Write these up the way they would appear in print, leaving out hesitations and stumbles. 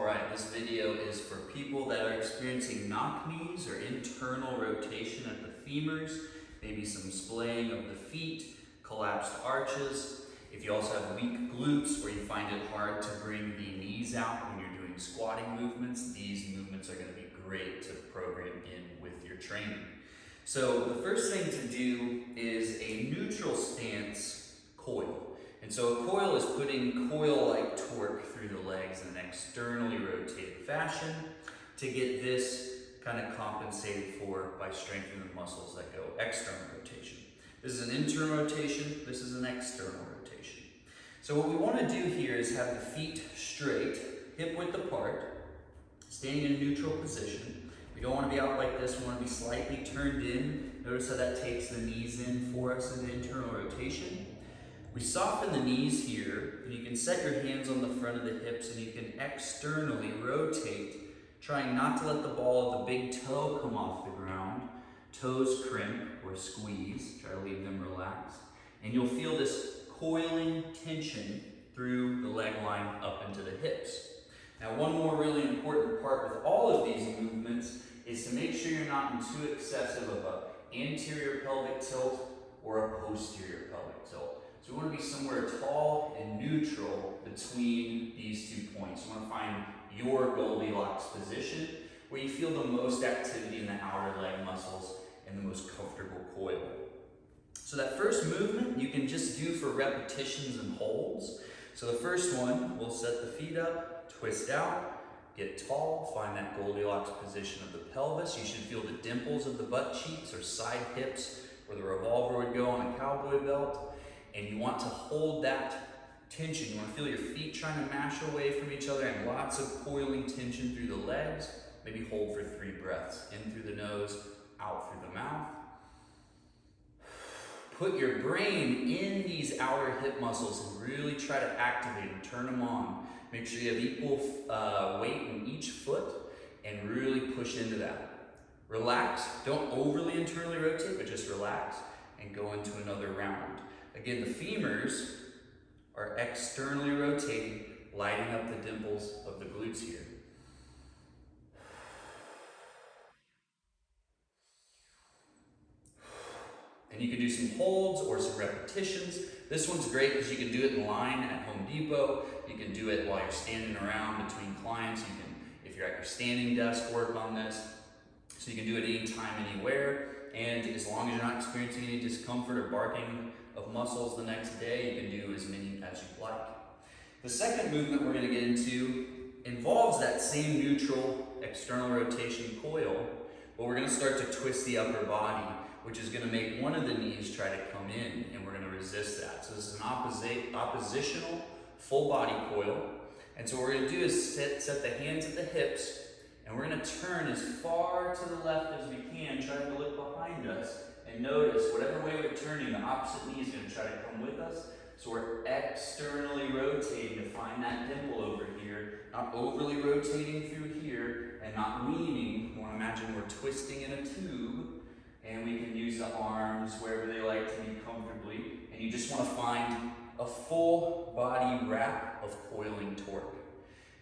Alright, this video is for people that are experiencing knock knees or internal rotation at the femurs, maybe some splaying of the feet, collapsed arches. If you also have weak glutes where you find it hard to bring the knees out when you're doing squatting movements, these movements are going to be great to program in with your training. So the first thing to do is a neutral stance coil. And so a coil is putting coil-like torque through the legs in an externally rotated fashion to get this kind of compensated for by strengthening the muscles that go external rotation. This is an internal rotation, this is an external rotation. So what we want to do here is have the feet straight, hip width apart, standing in a neutral position. We don't want to be out like this, we want to be slightly turned in. Notice how that takes the knees in for us into internal rotation. We soften the knees here, and you can set your hands on the front of the hips and you can externally rotate, trying not to let the ball of the big toe come off the ground. Toes crimp or squeeze, try to leave them relaxed. And you'll feel this coiling tension through the leg line up into the hips. Now, one more really important part with all of these movements is to make sure you're not in too excessive of an anterior pelvic tilt or a posterior pelvic tilt. So we want to be somewhere tall and neutral between these 2 points. You want to find your Goldilocks position where you feel the most activity in the outer leg muscles and the most comfortable coil. So that first movement you can just do for repetitions and holds. So the first one, we'll set the feet up, twist out, get tall, find that Goldilocks position of the pelvis. You should feel the dimples of the butt cheeks or side hips where the revolver would go on a cowboy belt. And you want to hold that tension. You want to feel your feet trying to mash away from each other and lots of coiling tension through the legs. Maybe hold for 3 breaths. In through the nose, out through the mouth. Put your brain in these outer hip muscles and really try to activate them, turn them on. Make sure you have equal weight in each foot and really push into that. Relax, don't overly internally rotate, but just relax and go into another round. Again, the femurs are externally rotating, lighting up the dimples of the glutes here. And you can do some holds or some repetitions. This one's great because you can do it in line at Home Depot. You can do it while you're standing around between clients. You can, if you're at your standing desk, work on this. So you can do it anytime, anywhere. And as long as you're not experiencing any discomfort or barking of muscles the next day, you can do as many as you like. The second movement we're going to get into involves that same neutral external rotation coil, but we're going to start to twist the upper body, which is going to make one of the knees try to come in, and we're going to resist that. So this is an oppositional full body coil. And so what we're going to do is set the hands at the hips, and we're going to turn as far to the left as we can, trying to look behind us. And notice, whatever way we're turning, the opposite knee is going to try to come with us. So we're externally rotating to find that dimple over here, not overly rotating through here, and not leaning. You want to imagine we're twisting in a tube, and we can use the arms wherever they like to be comfortably. And you just want to find a full body wrap of coiling torque.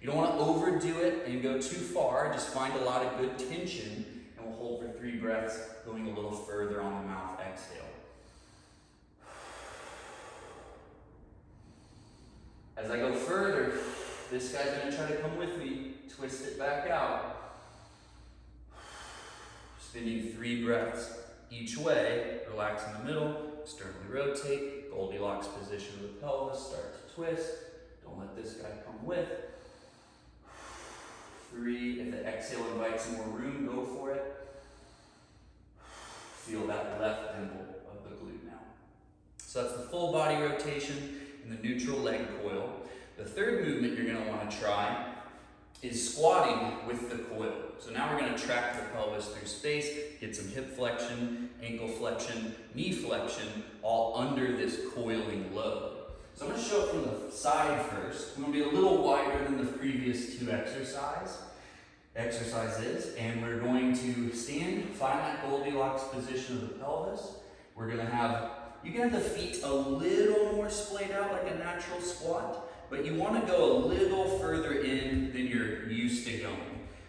You don't want to overdo it and go too far. Just find a lot of good tension. And we'll hold for 3 breaths, going a little further on the mouth exhale. As I go further, this guy's going to try to come with me. Twist it back out. Spinning 3 breaths each way. Relax in the middle. Externally rotate. Goldilocks position of the pelvis. Start to twist. Don't let this guy come with. 3, if the exhale invites more room, go for it. Feel that left dimple of the glute now. So that's the full body rotation and the neutral leg coil. The third movement you're going to want to try is squatting with the coil. So now we're going to track the pelvis through space, get some hip flexion, ankle flexion, knee flexion, all under this coiling load. So I'm going to show it from the side first. We're going to be a little wider than the previous 2 exercises, and we're going to stand, find that Goldilocks position of the pelvis. We're going to have, you can have the feet a little more splayed out like a natural squat, but you want to go a little further in than you're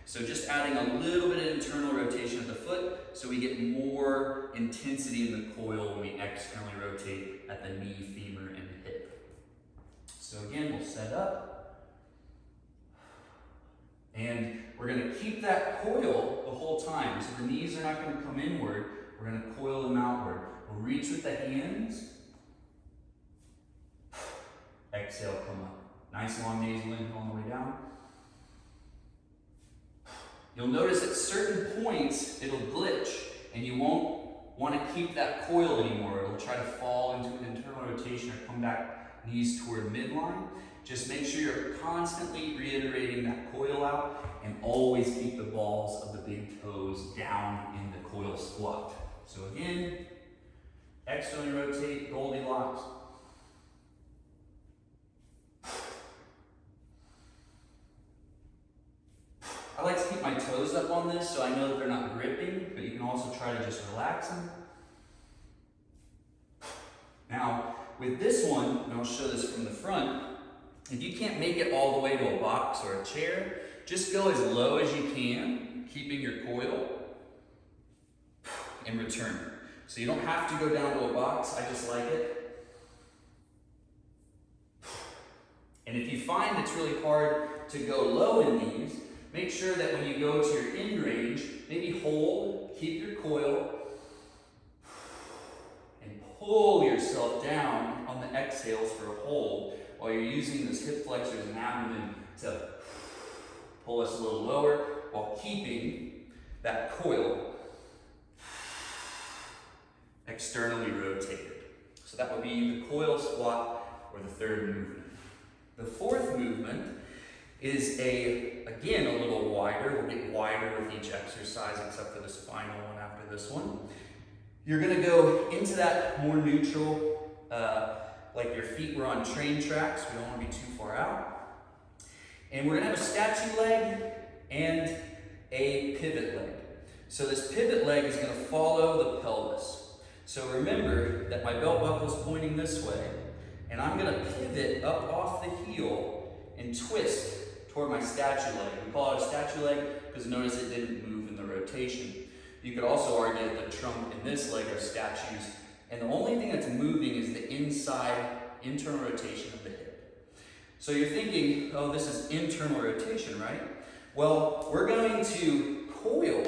So just adding a little bit of internal rotation of the foot so we get more intensity in the coil when we externally rotate at the knee, femur, and hip. So again, we'll set up. And we're going to keep that coil the whole time. So the knees are not going to come inward. We're going to coil them outward. We'll reach with the hands. Exhale, come up. Nice long nasal inhale on the way down. You'll notice at certain points it'll glitch and you won't want to keep that coil anymore. It'll try to fall into an internal rotation or come back knees toward midline. Just make sure you're constantly reiterating that coil out and always keep the balls of the big toes down in the coil squat. So again, externally rotate, Goldilocks. I like to keep my toes up on this so I know that they're not gripping, but you can also try to just relax them. Now, with this one, and I'll show this from the front, if you can't make it all the way to a box or a chair, just go as low as you can, keeping your coil, and return. So you don't have to go down to a box, I just like it. And if you find it's really hard to go low in these, make sure that when you go to your end range, maybe hold, keep your coil, and pull yourself down on the exhales for a hold while you're using those hip flexors and abdomen to pull us a little lower while keeping that coil externally rotated. So that would be the coil squat or the third movement. The fourth movement is again, a little wider. We'll get wider with each exercise except for this final one after this one. You're gonna go into that more neutral, like your feet were on train tracks. We don't wanna be too far out. And we're gonna have a statue leg and a pivot leg. So this pivot leg is gonna follow the pelvis. So remember that my belt buckle is pointing this way, and I'm gonna pivot up off the heel and twist toward my statue leg. We call it a statue leg because notice it didn't move in the rotation. You could also argue that the trunk and this leg are statues, and the only thing that's moving is the inside internal rotation of the hip. So you're thinking, oh, this is internal rotation, right? Well, we're going to coil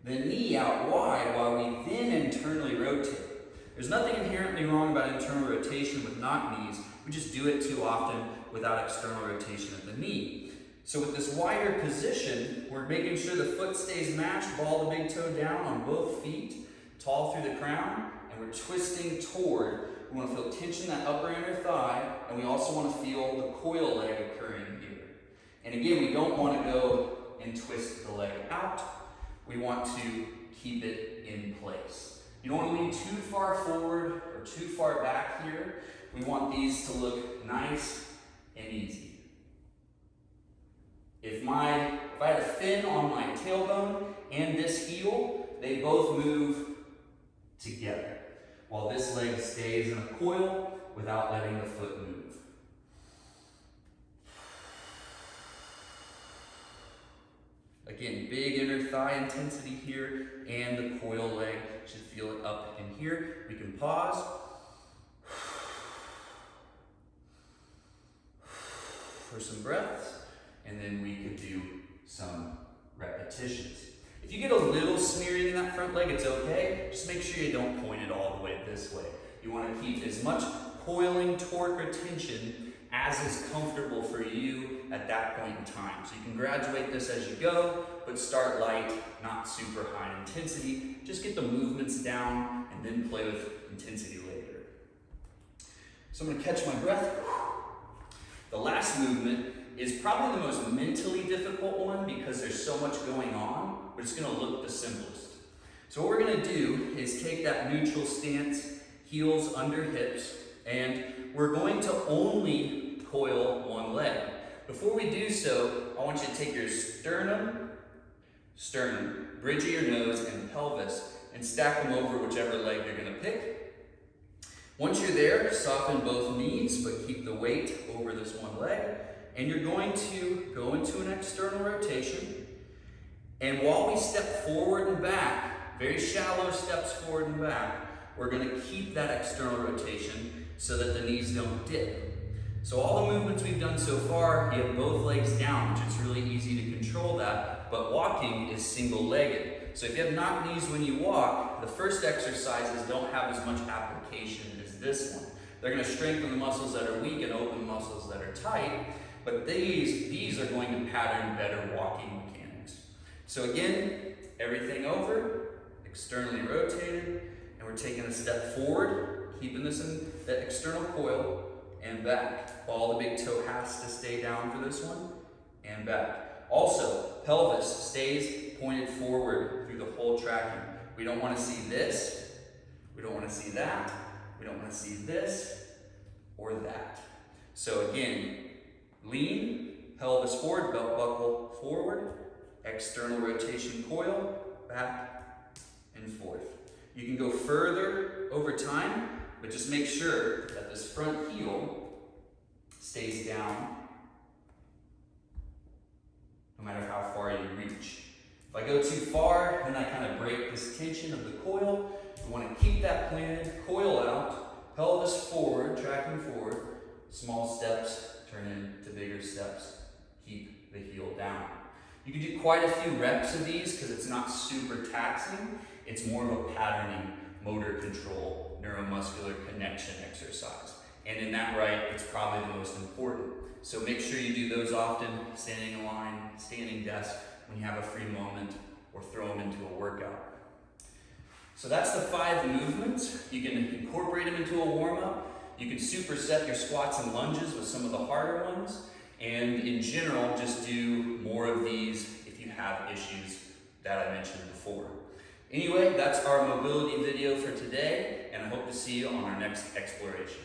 the knee out wide while we then internally rotate. There's nothing inherently wrong about internal rotation with knock knees. We just do it too often without external rotation of the knee. So with this wider position, we're making sure the foot stays matched, ball the big toe down on both feet, tall through the crown, and we're twisting toward. We want to feel tension in that upper inner thigh, and we also want to feel the coil leg occurring here. And again, we don't want to go and twist the leg out. We want to keep it in place. You don't want to lean too far forward or too far back here. We want these to look nice and easy. If I had a fin on my tailbone and this heel, they both move together, while this leg stays in a coil without letting the foot move. Again, big inner thigh intensity here, and the coil leg should feel it up in here. We can pause. For some breaths, and then we could do some repetitions. If you get a little smearing in that front leg, it's okay. Just make sure you don't point it all the way this way. You want to keep as much coiling, torque, or tension as is comfortable for you at that point in time. So you can graduate this as you go, but start light, not super high intensity. Just get the movements down and then play with intensity later. So I'm going to catch my breath. The last movement is probably the most mentally difficult one because there's so much going on, but it's going to look the simplest. So what we're going to do is take that neutral stance, heels under hips, and we're going to only coil one leg. Before we do so, I want you to take your sternum, bridge of your nose, and pelvis, and stack them over whichever leg you're going to pick. Once you're there, soften both knees, but keep the weight over this one leg. and you're going to go into an external rotation. And while we step forward and back, very shallow steps forward and back, we're going to keep that external rotation so that the knees don't dip. So all the movements we've done so far, you have both legs down, which is really easy to control that, but walking is single-legged. So if you have knock knees when you walk, the first exercises don't have as much application as this one. They're going to strengthen the muscles that are weak and open the muscles that are tight, but these are going to pattern better walking mechanics. So again, everything over, externally rotated, and we're taking a step forward, keeping this in the external coil, and back. All the big toe has to stay down for this one, and back. Also, pelvis stays pointed forward through the whole tracking. We don't want to see this, we don't want to see that, we don't want to see this or that. So again, lean, pelvis forward, belt buckle forward, external rotation coil, back and forth. You can go further over time, but just make sure that this front heel stays down no matter how far you reach. If I go too far, then I kind of break this tension of the coil. You want to keep that planted, coil out, pelvis forward, tracking forward, small steps turn into bigger steps, keep the heel down. You can do quite a few reps of these because it's not super taxing. It's more of a patterning, motor control, neuromuscular connection exercise. And in that right, it's probably the most important. So make sure you do those often, standing in line, standing desk, when you have a free moment, or throw them into a workout. So that's the 5 movements. You can incorporate them into a warm-up. You can superset your squats and lunges with some of the harder ones. And in general, just do more of these if you have issues that I mentioned before. Anyway, that's our mobility video for today, and I hope to see you on our next exploration.